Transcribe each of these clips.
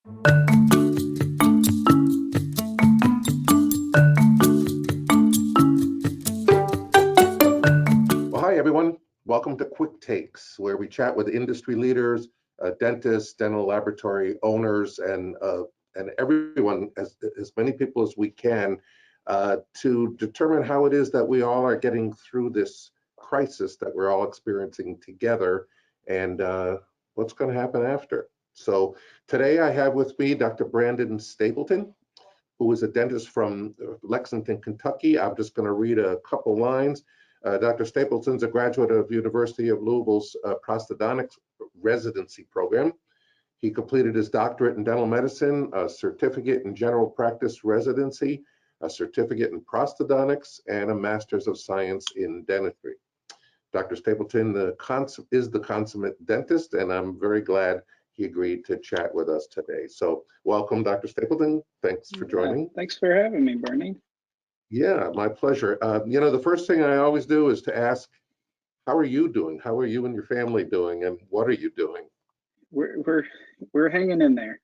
Well, hi, everyone. Welcome to Quick Takes, where we chat with industry leaders, dentists, dental laboratory owners, and everyone, as many people as we can, to determine how it is that we all are getting through this crisis that we're all experiencing together, and what's going to happen after. So today I have with me Dr. Brandon Stapleton, who is a dentist from Lexington, Kentucky. I'm just going to read a couple lines. Dr. Stapleton's a graduate of University of Louisville's prosthodontics residency program. He completed his doctorate in dental medicine, a certificate in general practice residency, a certificate in prosthodontics, and a master's of science in dentistry. Dr. Stapleton is the consummate dentist, and I'm very glad he agreed to chat with us today. So welcome, Dr. Stapleton. Thanks for joining. Thanks for having me, Bernie. Yeah, my pleasure. The first thing I always do is to ask, how are you doing? How are you and your family doing, and what are you doing? We're hanging in there.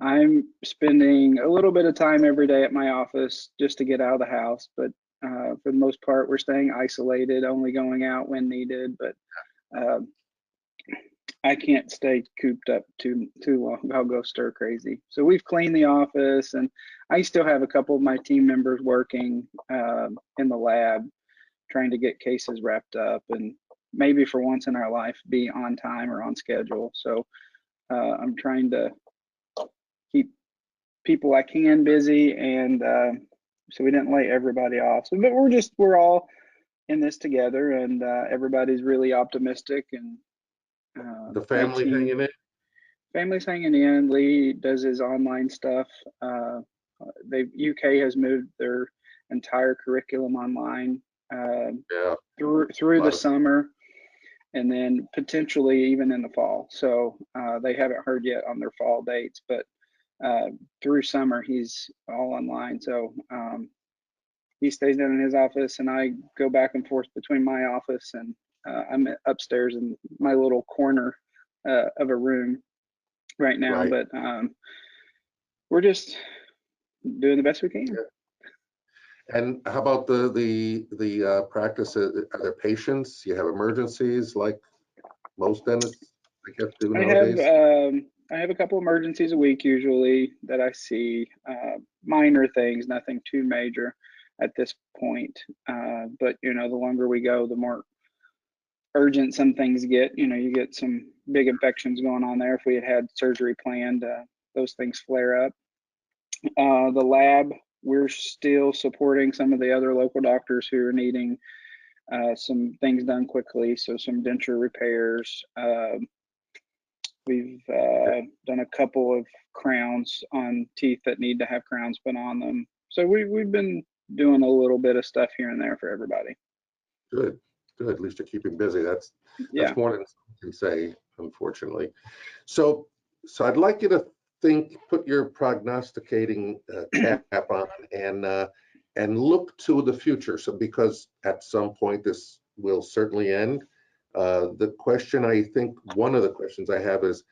I'm spending a little bit of time every day at my office just to get out of the house, but for the most part, we're staying isolated, only going out when needed. But I can't stay cooped up too long. I'll go stir crazy. So we've cleaned the office, and I still have a couple of my team members working in the lab, trying to get cases wrapped up, and maybe for once in our life be on time or on schedule. So I'm trying to keep people I can busy, and so we didn't lay everybody off. So, but we're all in this together, and everybody's really optimistic, and the family hanging in? Family's hanging in. Lee does his online stuff. UK has moved their entire curriculum online through the summer, and then potentially even in the fall. So they haven't heard yet on their fall dates, but through summer he's all online. So he stays down in his office, and I go back and forth between my office, and I'm upstairs in my little corner of a room right now. Right. But we're just doing the best we can. Yeah. And how about the practice? Are there patients? You have emergencies like most dentists, I guess, do nowadays? I have a couple emergencies a week usually that I see, minor things, nothing too major at this point. But the longer we go, the more urgent some things get. You get some big infections going on there. If we had surgery planned, those things flare up. The lab, we're still supporting some of the other local doctors who are needing some things done quickly. So some denture repairs. We've done a couple of crowns on teeth that need to have crowns put on them. So we've been doing a little bit of stuff here and there for everybody. Good. At least you're keeping busy. That's more than I can say, unfortunately. So I'd like you to put your prognosticating cap on, and look to the future. So because at some point this will certainly end. The question, I think one of the questions I have is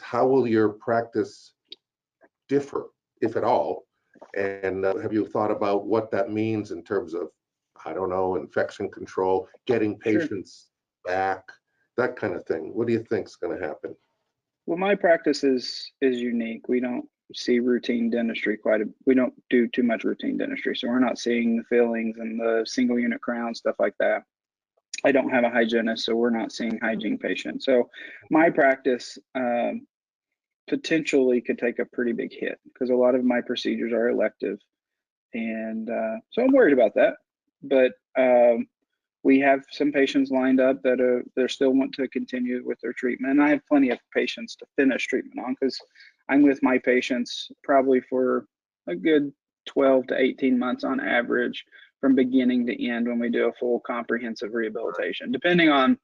how will your practice differ, if at all? And have you thought about what that means in terms of, I don't know, infection control, getting patients back, that kind of thing? What do you think is going to happen? Well, my practice is unique. We don't see routine dentistry we don't do too much routine dentistry. So we're not seeing the fillings and the single unit crown, stuff like that. I don't have a hygienist, so we're not seeing hygiene patients. So my practice potentially could take a pretty big hit because a lot of my procedures are elective. And so I'm worried about that. But we have some patients lined up that they still want to continue with their treatment. And I have plenty of patients to finish treatment on because I'm with my patients probably for a good 12 to 18 months on average from beginning to end when we do a full comprehensive rehabilitation. Depending on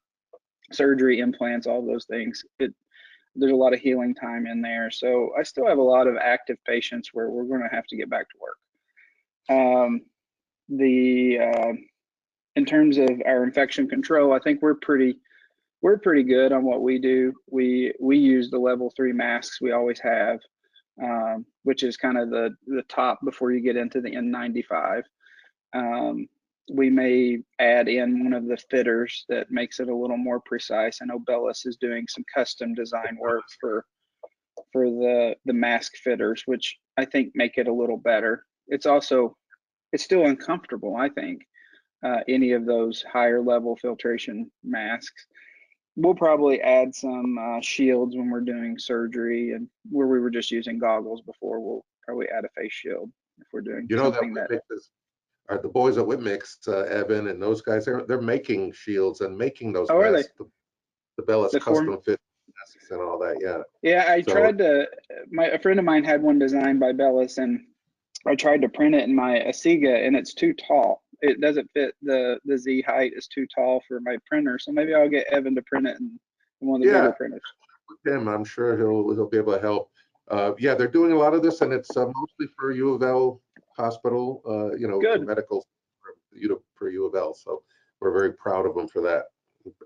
surgery, implants, all those things, there's a lot of healing time in there. So I still have a lot of active patients where we're going to have to get back to work. In terms of our infection control, I think we're pretty we're pretty good on what we do. We use the level 3 masks we always have, which is kind of the top before you get into the N95. We may add in one of the fitters that makes it a little more precise. I know Bellis is doing some custom design work for the mask fitters, which I think make it a little better. It's still uncomfortable, I think, any of those higher level filtration masks. We'll probably add some shields when we're doing surgery, and where we were just using goggles before, we'll probably add a face shield if we're doing You know that something that. are the boys at Whitmix, Evan and those guys, they're making shields and making those Oh, are they? masks, the Bellis The form. custom fit masks and all that. Yeah. Yeah, I So tried to. A friend of mine had one designed by Bellis, and I tried to print it in my Asiga, and it's too tall. It doesn't fit, the Z height is too tall for my printer. So maybe I'll get Evan to print it in one of the bigger yeah, printers. with him, I'm sure he'll be able to help. Yeah, they're doing a lot of this, and it's mostly for U of L hospital, Good. medical for U of L. So we're very proud of them for that,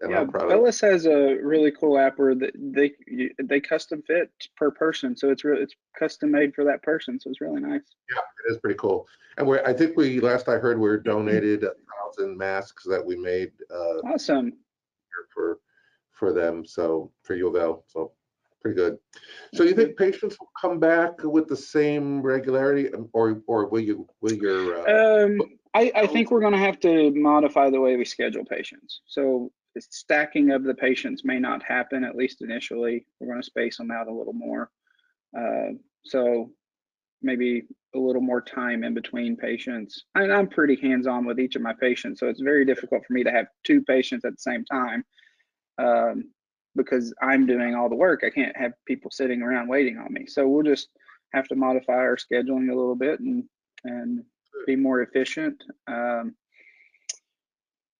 and Yeah, I'm proud of them. Bellis has a really cool app where they custom fit per person, so it's custom made for that person. So it's really nice. Yeah, it is pretty cool. And I think last I heard, we're donated 1,000 masks that we made Awesome. for them, so for U of L. So pretty good. So you think patients will come back with the same regularity, or will your I think we're going to have to modify the way we schedule patients. So the stacking of the patients may not happen, at least initially. We're going to space them out a little more. So maybe a little more time in between patients. I'm pretty hands-on with each of my patients, so it's very difficult for me to have 2 patients at the same time, because I'm doing all the work. I can't have people sitting around waiting on me. So we'll just have to modify our scheduling a little bit and be more efficient. The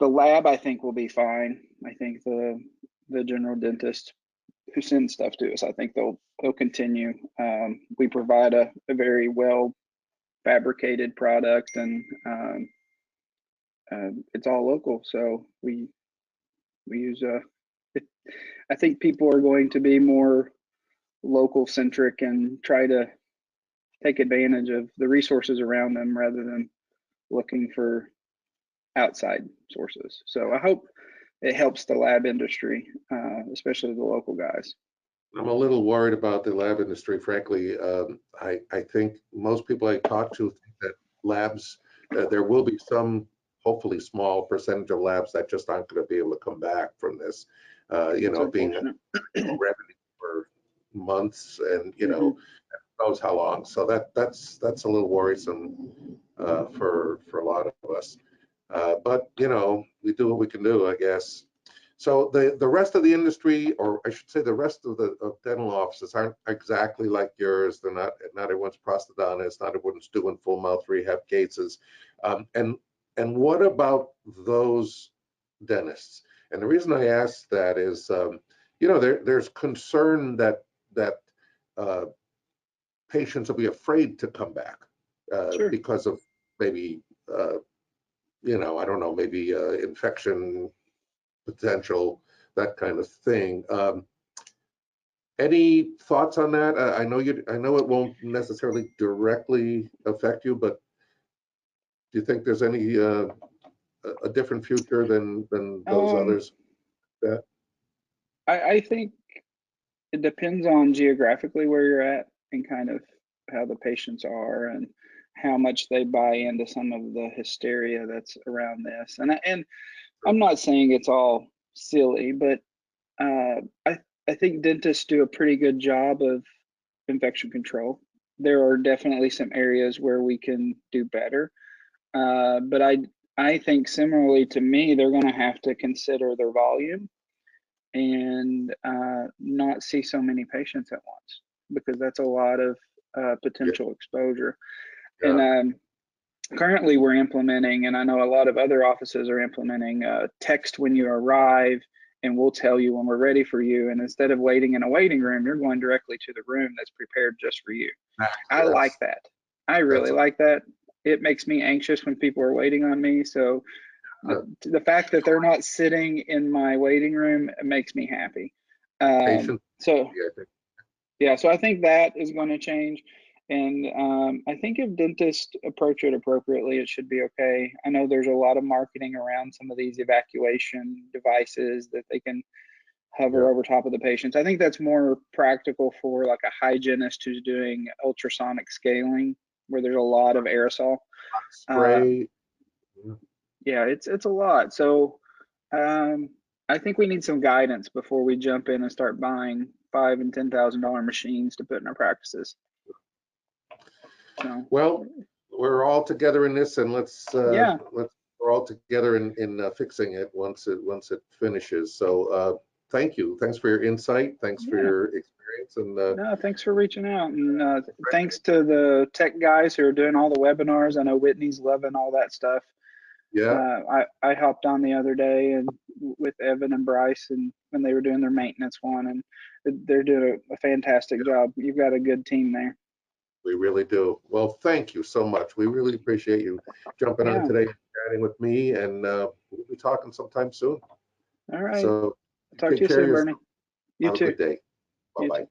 lab, I think, will be fine. I think the general dentist who sends stuff to us, I think they'll continue. We provide a very well fabricated product, and it's all local. So we use I think people are going to be more local centric and try to take advantage of the resources around them rather than looking for outside sources. So I hope it helps the lab industry, especially the local guys. I'm a little worried about the lab industry, frankly. I think most people I talk to think that labs, there will be some, hopefully small percentage of labs that just aren't going to be able to come back from this, being revenue for months and, knows how long. So that's a little worrisome for a lot of us. But, we do what we can do, I guess. So the rest of the industry, or I should say the rest of the dental offices aren't exactly like yours. They're not everyone's prosthodontist, not everyone's doing full mouth rehab cases. And what about those dentists? And the reason I ask that is, there's concern that patients will be afraid to come back Sure. because of maybe, I don't know, maybe infection potential, that kind of thing. Any thoughts on that? I know it won't necessarily directly affect you, but do you think there's any a different future than those others? That I think it depends on geographically where you're at and kind of how the patients are and how much they buy into some of the hysteria that's around this. And I'm not saying it's all silly, but I think dentists do a pretty good job of infection control. There are definitely some areas where we can do better, but I think similarly to me, they're going to have to consider their volume and not see so many patients at once, because that's a lot of potential exposure. yeah. And currently we're implementing, and I know a lot of other offices are implementing, text when you arrive, and we'll tell you when we're ready for you. And instead of waiting in a waiting room, you're going directly to the room that's prepared just for you. I like that. I really like that. It makes me anxious when people are waiting on me. So The fact that they're not sitting in my waiting room makes me happy. Patient. So Yeah, I think. yeah, so I think that is going to change. And I think if dentists approach it appropriately, it should be okay. I know there's a lot of marketing around some of these evacuation devices that they can hover Yeah. over top of the patients. I think that's more practical for like a hygienist who's doing ultrasonic scaling, where there's a lot of aerosol. Uh, Spray. yeah, it's a lot. So um, I think we need some guidance before we jump in and start buying $5,000 and $10,000 machines to put in our practices. So Well, we're all together in this, and yeah, we're all together in fixing it once it finishes. So thank you. Thanks for your insight. Thanks for yeah. your experience. And No, thanks for reaching out, and thanks to the tech guys who are doing all the webinars. I know Whitney's loving all that stuff. yeah, I hopped on the other day and with Evan and Bryce, and when they were doing their maintenance one, and they're doing a fantastic job. You've got a good team there. we really do. Well, thank you so much. We really appreciate you jumping on Yeah. today and chatting with me, and we'll be talking sometime soon. All right. So Talk to take you care of soon, yourself. Bernie. You Have a too. good day. You Bye-bye. too.